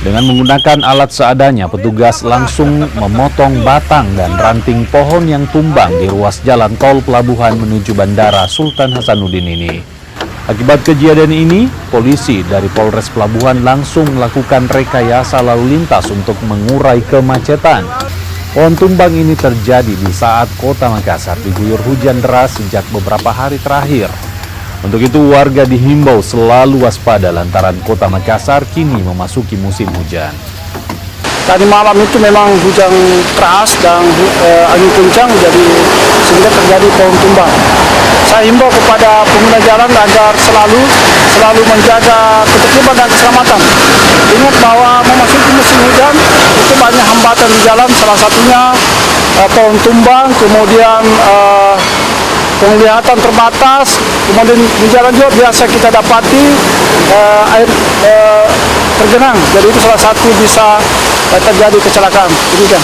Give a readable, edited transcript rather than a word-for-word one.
Dengan menggunakan alat seadanya, petugas langsung memotong batang dan ranting pohon yang tumbang di ruas jalan tol pelabuhan menuju Bandara Sultan Hasanuddin ini. Akibat kejadian ini, polisi dari Polres Pelabuhan langsung melakukan rekayasa lalu lintas untuk mengurai kemacetan. Pohon tumbang ini terjadi di saat Kota Makassar diguyur hujan deras sejak beberapa hari terakhir. Untuk itu warga dihimbau selalu waspada lantaran Kota Makassar kini memasuki musim hujan. Tadi malam itu memang hujan keras dan angin kencang, jadi sehingga terjadi pohon tumbang. Saya himbau kepada pengguna jalan agar selalu menjaga ketertiban dan keselamatan. Ingat bahwa memasuki musim hujan itu banyak hambatan di jalan, salah satunya pohon tumbang, kemudian penglihatan terbatas, kemudian di jalan juga biasa kita dapati air tergenang, jadi itu salah satu bisa terjadi kecelakaan. Demikian.